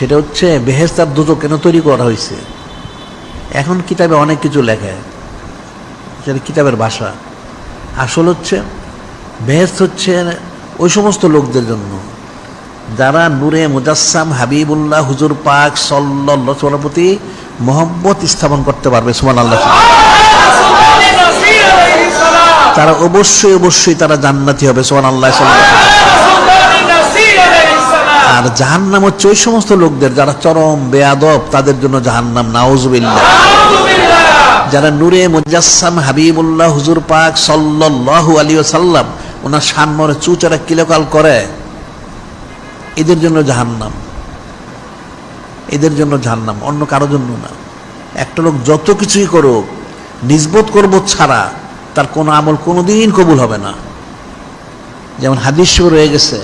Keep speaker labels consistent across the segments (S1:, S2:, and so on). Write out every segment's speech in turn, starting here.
S1: সেটা হচ্ছে বেহেশত আর দোজখ কেন তৈরি করা হয়েছে। এখন কিতাবে অনেক কিছু লেখে, সেটা কিতাবের ভাষা। আসল হচ্ছে বেহেশত হচ্ছে ওই সমস্ত লোকদের জন্য যারা নূরে মুজাসসাম হাবিবুল্লাহ হুজুর পাক সাল্লাল্লাহু আলাইহি ওয়াসাল্লামের প্রতি মহব্বত স্থাপন করতে পারবে। সুবহানাল্লাহ। তারা অবশ্যই অবশ্যই তারা জান্নাতি হবে। সুবহানাল্লাহ। আর জাহান্নাম হচ্ছে ওই সমস্ত লোকদের যারা চরম বেয়াদব, তাদের জন্য জাহান্নাম। নাউজুবিল্লাহ। যারা নূরে মুজাসসাম হাবিবুল্লাহ হুজুর পাক সাল্লাল্লাহু আলাইহি ওয়াসাল্লাম ওনার শানমরে চুচারা কিলকাল করে, এদের জন্য জাহান্নাম, এদের জন্য জাহান্নাম, অন্য কারো জন্য না। একটা লোক যত কিছুই করুক, নিসবত করব ছাড়া তার কোনো আমল কোনোদিন কবুল হবে না। যেমন হাদিস রয়ে গেছে,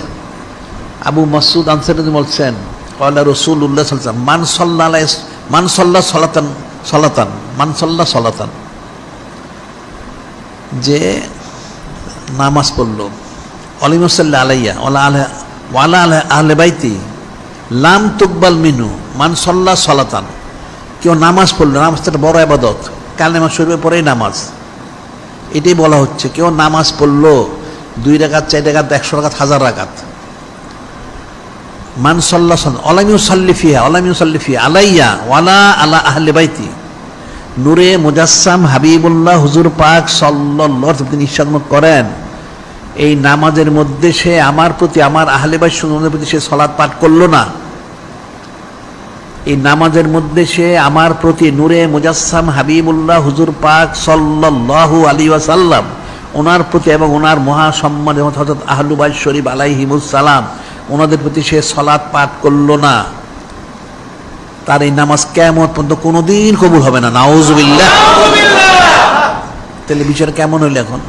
S1: আবু মাসউদ আনসারী বলছেন, ক্বালা রাসূলুল্লাহ সাল্লাল্লাহু আলাইহি ওয়াসাল্লাম মান সাল্লা সালাতান, যে নামাজ পড়ল, আলিমা সাল্লাল্লাহু আলাইয়া ওয়ালা আহলে বাইতি লাম তুকবাল মিনহু মান সাল্লা সালাতান। কেউ নামাজ পড়লো, নামাজটা একটা বড় ইবাদত, কালেমা শরীফের পরেই নামাজ। এটাই বলা হচ্ছে, কেউ নামাজ পড়লো 2 রাকাত 4 রাকাত 100 রাকাত 1000 রাকাত, মান সাল্লা আলাম ইউসাল্লি ফিহা আলাইয়া ওয়ালা আলা আহলে বাইতি। নূরে মুজাসসাম হাবিবুল্লাহ হুজুর পাক সাল্লাল্লাহু আলাইহি ওয়াসাল্লাম ইরশাদ করেন, এই নামাজের মধ্যে সে আমার প্রতি, আমার আহলে বাইত সুন্নতের প্রতি সে সালাত পাঠ করলো না, এই নামাজের মধ্যে সে আমার প্রতি নূরে মুজাসসাম হাবিবুল্লাহ হুজুর পাক সাল্লাল্লাহু আলাইহি ওয়াসাল্লাম ওনার প্রতি এবং ওনার মহাসম্মানিত হযরত আহলু বাইত শরীফ আলাইহিমুস সালাম ওনাদের প্রতি সে সালাত পাঠ করলো না, তার এই নামাজ কিয়ামত পর্যন্ত কোনোদিন কবুল হবে না। নাউজুবিল্লাহ। তাহলে বিচার কেমন হইল এখন?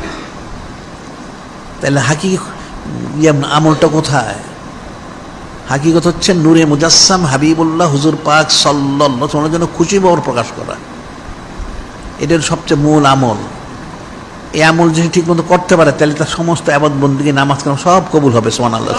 S1: তাহলে আমলটা কোথায়? হাকিকত হচ্ছে নূরে মুজাসসাম হাবিবুল্লাহ হুজুর পাক সাল্লাল্লাহু আলাইহি ওয়াসাল্লামের জন্য খুশি বহর প্রকাশ করা, এটার সবচেয়ে মূল আমল। এই আমল যদি ঠিক মতো করতে পারে তাহলে তার সমস্ত ইবাদত বন্দেগী, নামাজ কালাম সব কবুল হবে। সুবহানাল্লাহ।